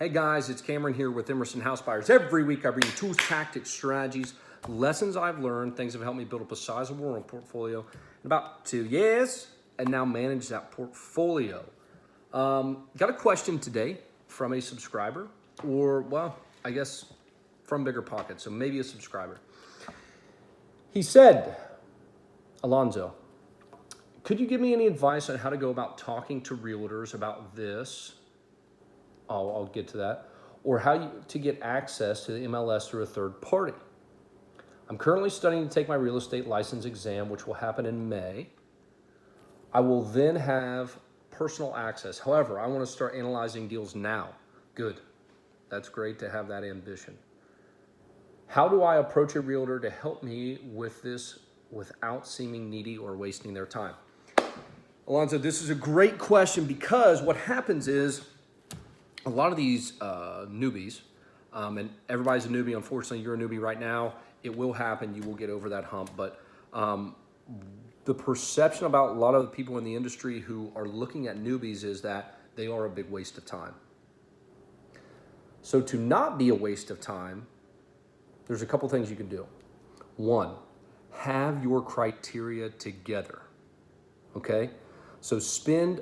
Hey guys, it's Cameron here with Emerson House Buyers. Every week I bring you tools, tactics, strategies, lessons I've learned, things that have helped me build up a sizable rental portfolio in about 2 years and now manage that portfolio. Got a question today from a subscriber, or well, I guess from Bigger Pockets, so maybe a subscriber. He said, Alonzo, could you give me any advice on how to go about talking to realtors about this? I'll get to that. Or how to get access to the MLS through a third party. I'm currently studying to take my real estate license exam, which will happen in May. I will then have personal access. However, I want to start analyzing deals now. Good. That's great to have that ambition. How do I approach a realtor to help me with this without seeming needy or wasting their time? Alonzo, this is a great question because what happens is a lot of these newbies, and everybody's a newbie. Unfortunately, you're a newbie right now. It will happen. You will get over that hump. But the perception about a lot of the people in the industry who are looking at newbies is that they are a big waste of time. So to not be a waste of time, there's a couple things you can do. One, have your criteria together, okay? So spend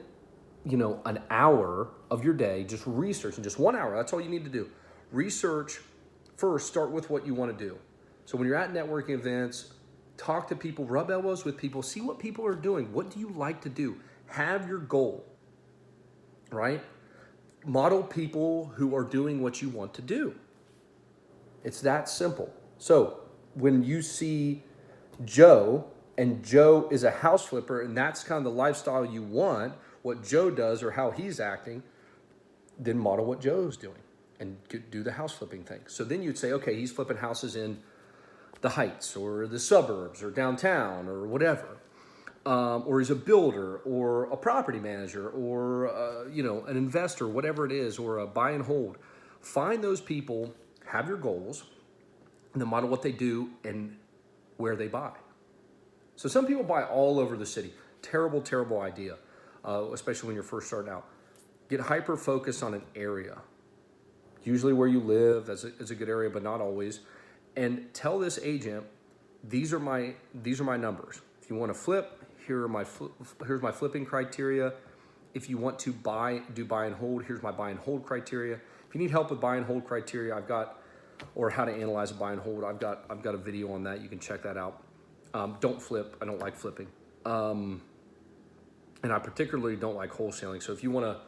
an hour of your day just researching, just 1 hour. That's all you need to do. Research first, start with what you want to do. So when you're at networking events, talk to people, rub elbows with people, see what people are doing. What do you like to do? Have your goal, right? Model people who are doing what you want to do. It's that simple. So when you see Joe, and Joe is a house flipper, and that's kind of the lifestyle you want, what Joe does or how he's acting, then model what Joe's doing and do the house flipping thing. So then you'd say, okay, he's flipping houses in the Heights or the suburbs or downtown or whatever. Or he's a builder or a property manager or, an investor, whatever it is, or a buy and hold. Find those people, have your goals, and then model what they do and where they buy. So some people buy all over the city. Terrible, terrible idea. Especially when you're first starting out. Get hyper-focused on an area. Usually where you live is a good area, but not always. And tell this agent, these are my numbers. If you want to flip, here's my flipping criteria. If you want to do buy and hold, here's my buy and hold criteria. If you need help with buy and hold criteria, or how to analyze a buy and hold, I've got a video on that. You can check that out. Don't flip. I don't like flipping. And I particularly don't like wholesaling. So if you want to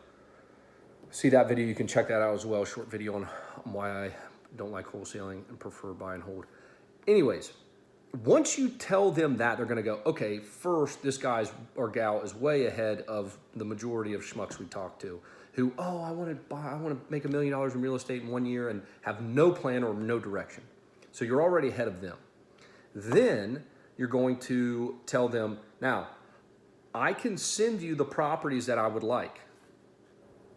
see that video, you can check that out as well. Short video on why I don't like wholesaling and prefer buy and hold. Anyways, once you tell them that, they're going to go, okay, first, this guy or gal is way ahead of the majority of schmucks we talk to who, I want to make $1 million in real estate in 1 year and have no plan or no direction. So you're already ahead of them. Then you're going to tell them, now, I can send you the properties that I would like.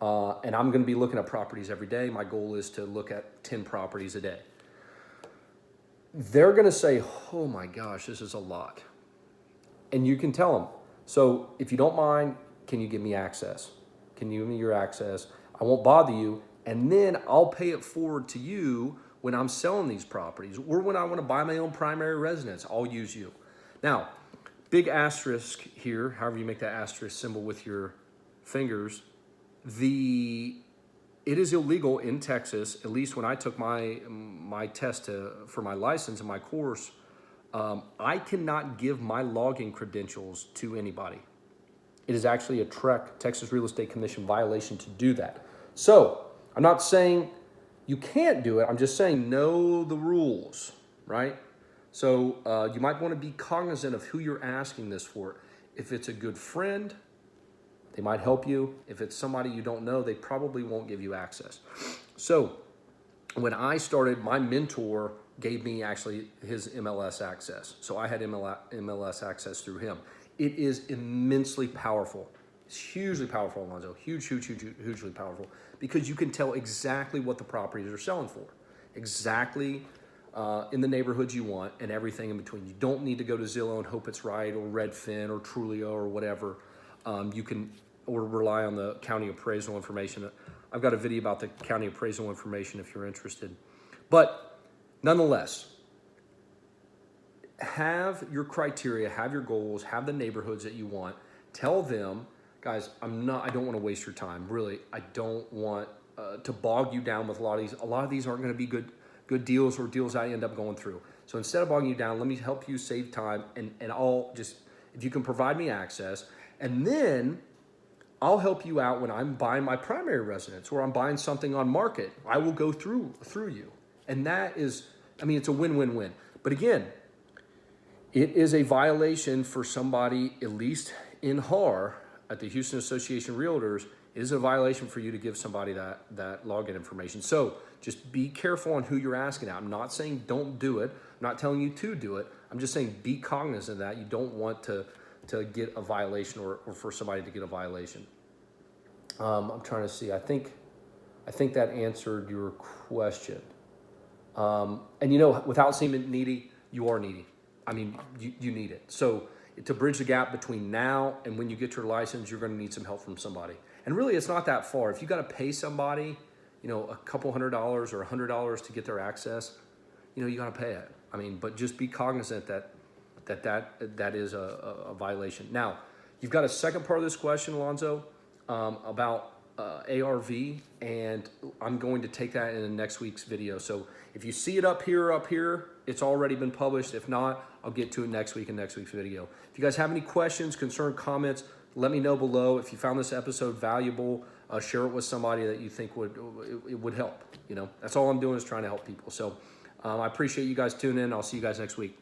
And I'm going to be looking at properties every day. My goal is to look at 10 properties a day. They're going to say, oh my gosh, this is a lot. And you can tell them, so if you don't mind, can you give me access? Can you give me your access? I won't bother you. And then I'll pay it forward to you when I'm selling these properties or when I want to buy my own primary residence. I'll use you. Now, big asterisk here, however you make that asterisk symbol with your fingers, it is illegal in Texas, at least when I took my test for my license and my course, I cannot give my login credentials to anybody. It is actually a Texas Real Estate Commission violation to do that. So I'm not saying you can't do it. I'm just saying know the rules, right? So you might want to be cognizant of who you're asking this for. If it's a good friend, they might help you. If it's somebody you don't know, they probably won't give you access. So when I started, my mentor gave me actually his MLS access. So I had MLS access through him. It is immensely powerful. It's hugely powerful, Alonzo. Hugely powerful because you can tell exactly what the properties are selling for. Exactly in the neighborhoods you want and everything in between. You don't need to go to Zillow and hope it's right or Redfin or Trulio or whatever. You can or rely on the county appraisal information. I've got a video about the county appraisal information if you're interested. But nonetheless, have your criteria, have your goals, have the neighborhoods that you want. Tell them, guys, I don't want to waste your time. Really, I don't want to bog you down with a lot of these. A lot of these aren't going to be good deals or deals I end up going through. So instead of bogging you down, let me help you save time, and I'll just, if you can provide me access, and then I'll help you out when I'm buying my primary residence or I'm buying something on market. I will go through you. And that is, I mean, it's a win-win-win. But again, it is a violation for somebody, at least in HAR, at the Houston Association of Realtors, it is a violation for you to give somebody that login information. So just be careful on who you're asking out. I'm not saying don't do it. I'm not telling you to do it. I'm just saying be cognizant of that. You don't want to get a violation or for somebody to get a violation. I'm trying to see. I think that answered your question. And you know, without seeming needy, you are needy. I mean, you need it. So to bridge the gap between now and when you get your license, you're going to need some help from somebody. And really, it's not that far. If you got to pay somebody, you know, a couple $100 or $100 to get their access, you know, you got to pay it. I mean, but just be cognizant that is a violation. Now, you've got a second part of this question, Alonzo, about ARV, and I'm going to take that in the next week's video. So if you see it up here, it's already been published. If not, I'll get to it next week in next week's video. If you guys have any questions, concern, comments, let me know below. If you found this episode valuable, share it with somebody that you think it would help. You know, that's all I'm doing is trying to help people. So I appreciate you guys tuning in. I'll see you guys next week.